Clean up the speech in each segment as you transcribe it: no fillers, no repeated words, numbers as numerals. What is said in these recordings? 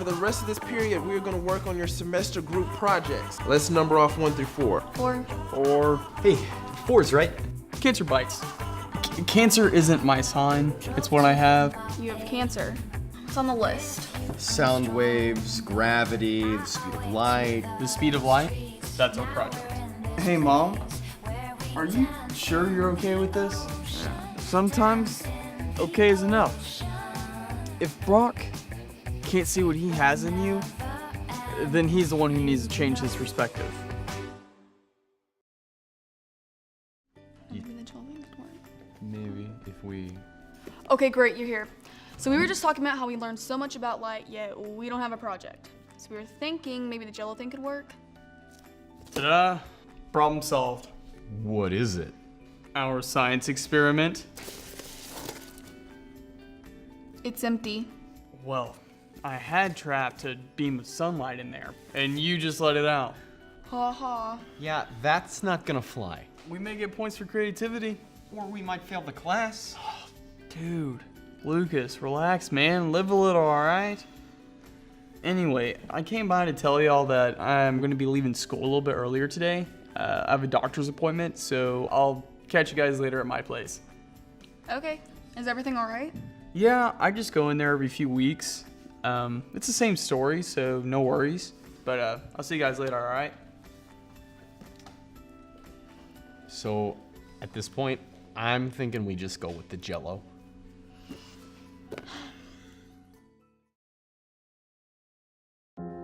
for the rest of this period, we're gonna work on your semester group projects. Let's number off 1 through 4. 4. 4. Hey, 4's right. Cancer bites. Cancer isn't my sign. It's what I have. You have cancer. It's on the list. Sound waves, gravity, the speed of light. The speed of light? That's our project. Hey, Mom. Are you sure you're okay with this? Sometimes, okay is enough. If Brock can't see what he has in you, then he's the one who needs to change his perspective. Maybe if we... Okay, great, you're here. So we were just talking about how we learned so much about light, yet we don't have a project. So we were thinking maybe the Jello thing could work. Ta-da! Problem solved. What is it? Our science experiment. It's empty. Well, I had trapped a beam of sunlight in there, and you just let it out. Ha ha. Yeah, that's not gonna fly. We may get points for creativity. Or we might fail the class. Dude, Lucas, relax, man. Live a little, alright? Anyway, I came by to tell y'all that I'm going to be leaving school a little bit earlier today. I have a doctor's appointment, so I'll catch you guys later at my place. Okay, is everything all right? Yeah, I just go in there every few weeks. It's the same story, so no worries. But I'll see you guys later, alright? So, at this point, I'm thinking we just go with the Jello.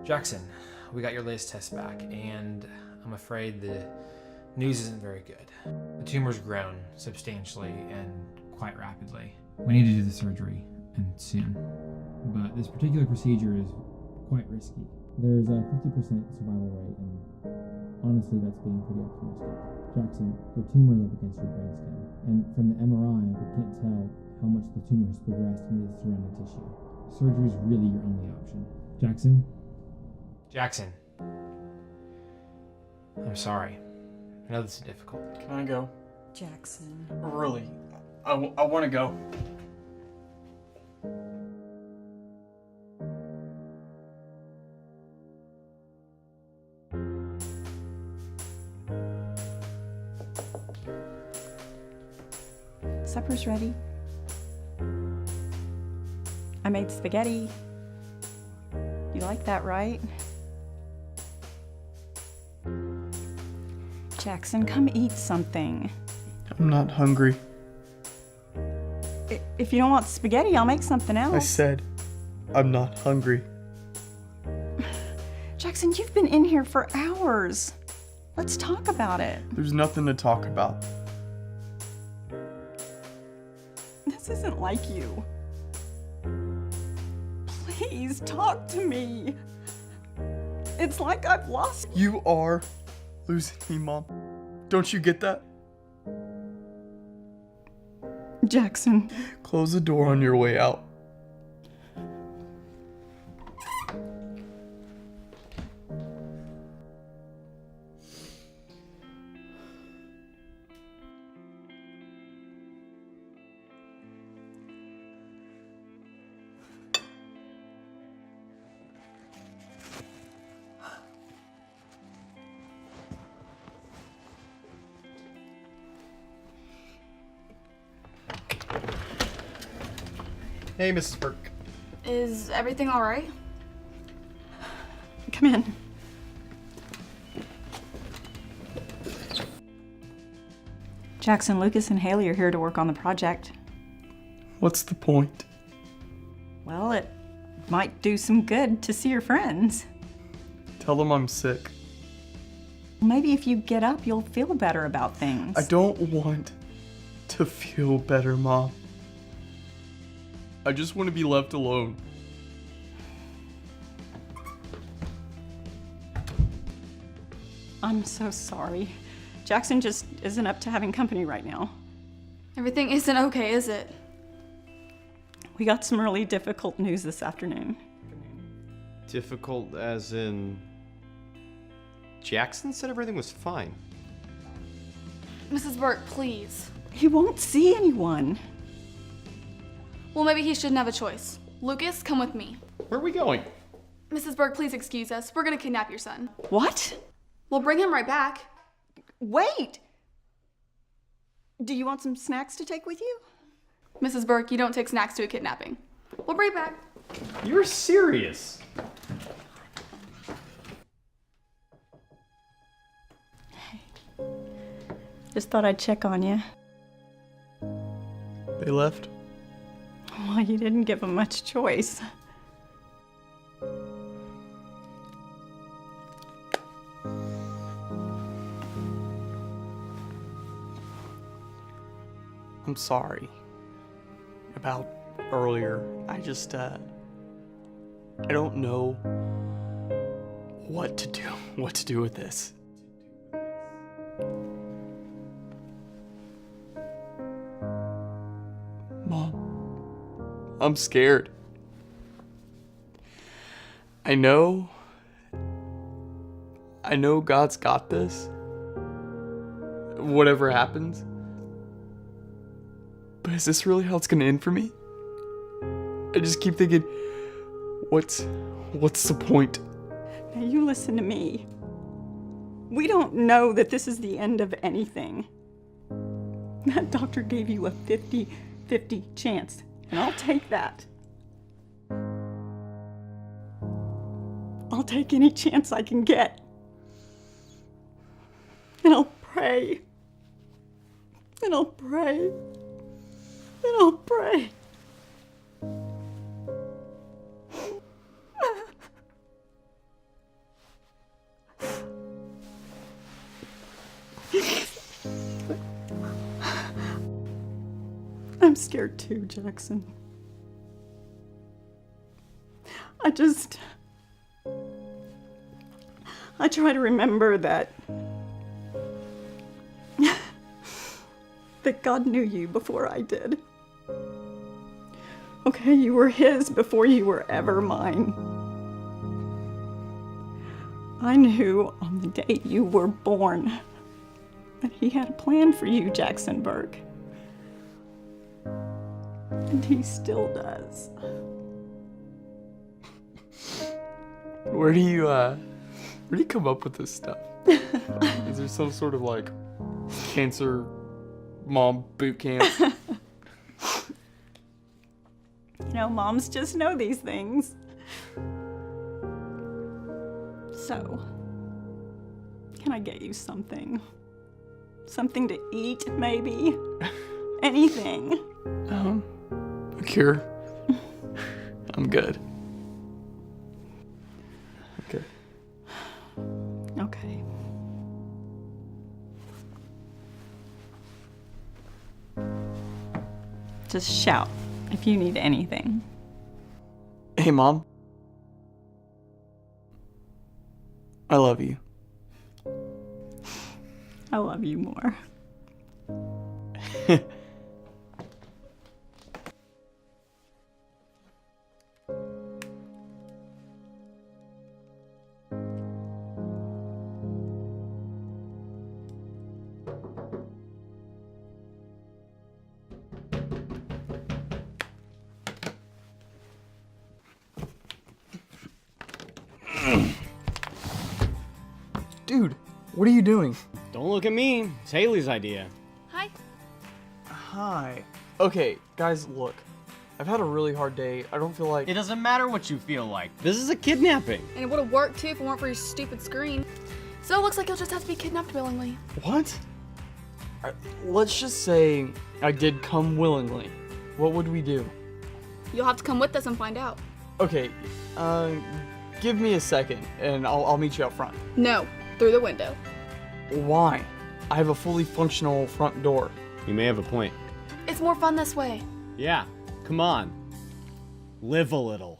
Jackson, we got your latest test back, and I'm afraid the news isn't very good. The tumor's grown substantially and quite rapidly. We need to do the surgery, and soon. But this particular procedure is quite risky. There's a 50% survival rate, and honestly, that's being pretty optimistic. Jackson, your tumor is up against your brainstem, and from the MRI, we can't tell how much the tumor has progressed into the surrounding tissue. Surgery is really your only option. Jackson? Jackson. I'm sorry. I know this is difficult. Can I go? Jackson. Really? I want to go. Supper's ready. I made spaghetti. You like that, right? Jackson, come eat something. I'm not hungry. If you don't want spaghetti, I'll make something else. I said, I'm not hungry. Jackson, you've been in here for hours. Let's talk about it. There's nothing to talk about. This isn't like you. Please talk to me. It's like I've lost. You are losing me, Mom. Don't you get that? Jackson. Close the door on your way out. Hey, Mrs. Burke. Is everything all right? Come in. Jackson, Lucas, and Hailey are here to work on the project. What's the point? Well, it might do some good to see your friends. Tell them I'm sick. Maybe if you get up, you'll feel better about things. I don't want to feel better, Mom. I just want to be left alone. I'm so sorry. Jackson just isn't up to having company right now. Everything isn't okay, is it? We got some really difficult news this afternoon. Difficult as in... Jackson said everything was fine. Mrs. Burke, please. He won't see anyone. Well, maybe he shouldn't have a choice. Lucas, come with me. Where are we going? Mrs. Berg, please excuse us. We're gonna kidnap your son. What? We'll bring him right back. Wait! Do you want some snacks to take with you? Mrs. Burke, you don't take snacks to a kidnapping. We'll bring it back. You're serious. Just thought I'd check on you. They left? Well, you didn't give them much choice. I'm sorry about earlier. I just, I don't know what to do with this. Mom, I'm scared. I know God's got this. Whatever happens. But is this really how it's gonna end for me? I just keep thinking, what's the point? Now you listen to me. We don't know that this is the end of anything. That doctor gave you a 50-50 chance, and I'll take that. I'll take any chance I can get. And I'll pray. And I'll pray. And I'll pray. I'm scared too, Jackson. I try to remember that God knew you before I did. Okay, you were His before you were ever mine. I knew on the day you were born that He had a plan for you, Jackson Burke. And He still does. Where do you come up with this stuff? Is there some sort of like cancer mom boot camp? You know, moms just know these things. So, can I get you something? Something to eat, maybe? Anything? A cure? I'm good. Okay. Okay. Just shout if you need anything. Hey, Mom. I love you. I love you more. Dude, what are you doing? Don't look at me. It's Hailey's idea. Hi. Hi. Okay, guys, look. I've had a really hard day. I don't feel like... It doesn't matter what you feel like. This is a kidnapping. And it would have worked too if it weren't for your stupid screen. So it looks like you'll just have to be kidnapped willingly. What? Let's just say I did come willingly. What would we do? You'll have to come with us and find out. Okay, give me a second, and I'll meet you out front. No, through the window. Why? I have a fully functional front door. You may have a point. It's more fun this way. Yeah, come on. Live a little.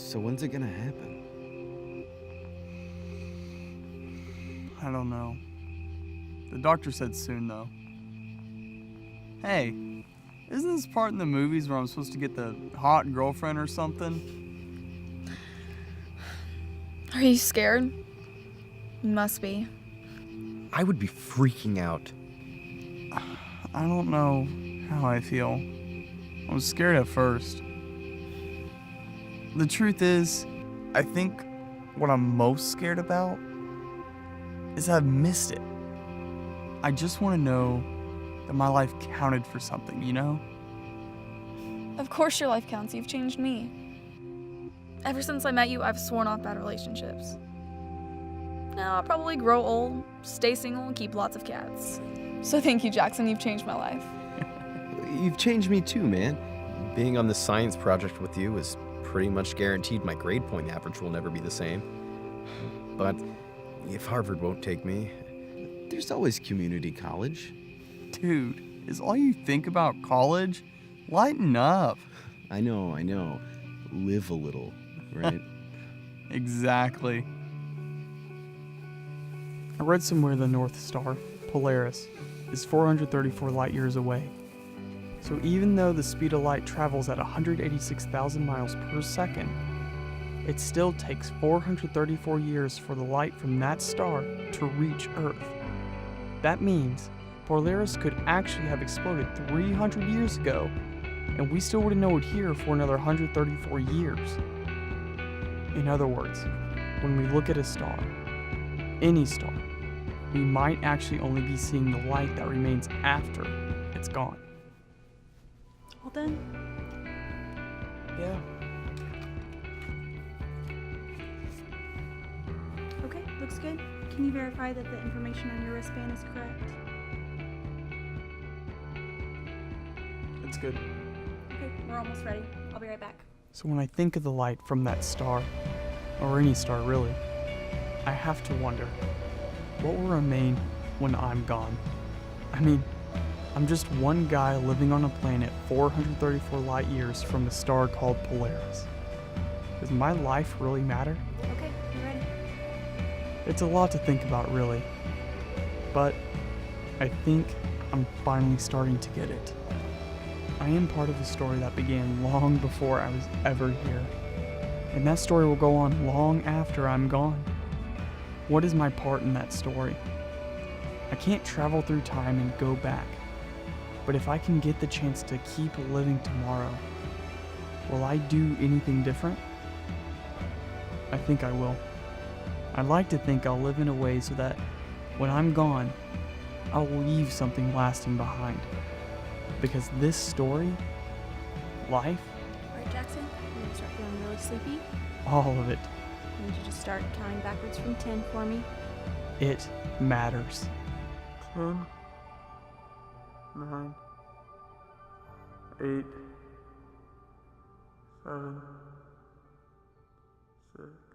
So when's it gonna happen? I don't know. The doctor said soon, though. Hey, isn't this part in the movies where I'm supposed to get the hot girlfriend or something? Are you scared? You must be. I would be freaking out. I don't know how I feel. I was scared at first. The truth is, I think what I'm most scared about is I've missed it. I just want to know that my life counted for something, you know? Of course your life counts. You've changed me. Ever since I met you, I've sworn off bad relationships. Now I'll probably grow old, stay single, and keep lots of cats. So thank you, Jackson. You've changed my life. You've changed me too, man. Being on this science project with you is pretty much guaranteed my grade point average will never be the same. But if Harvard won't take me, there's always community college. Dude, is all you think about college? Lighten up. I know. Live a little, right? Exactly. I read somewhere the North Star, Polaris, is 434 light years away. So even though the speed of light travels at 186,000 miles per second, it still takes 434 years for the light from that star to reach Earth. That means Polaris could actually have exploded 300 years ago, and we still wouldn't know it here for another 134 years. In other words, when we look at a star, any star, we might actually only be seeing the light that remains after it's gone. All done? Yeah. Okay, looks good. Can you verify that the information on your wristband is correct? It's good. Okay, we're almost ready. I'll be right back. So when I think of the light from that star, or any star really, I have to wonder, what will remain when I'm gone? I mean, I'm just one guy living on a planet 434 light years from a star called Polaris. Does my life really matter? Okay, you ready? It's a lot to think about, really. But I think I'm finally starting to get it. I am part of a story that began long before I was ever here. And that story will go on long after I'm gone. What is my part in that story? I can't travel through time and go back. But if I can get the chance to keep living tomorrow, will I do anything different? I think I will. I'd like to think I'll live in a way so that when I'm gone, I'll leave something lasting behind. Because this story, life, Alright, Jackson, you're gonna start feeling really sleepy. all of it, I need you to start counting backwards from 10 for me. it matters. 10, 9, 8, 7, 6.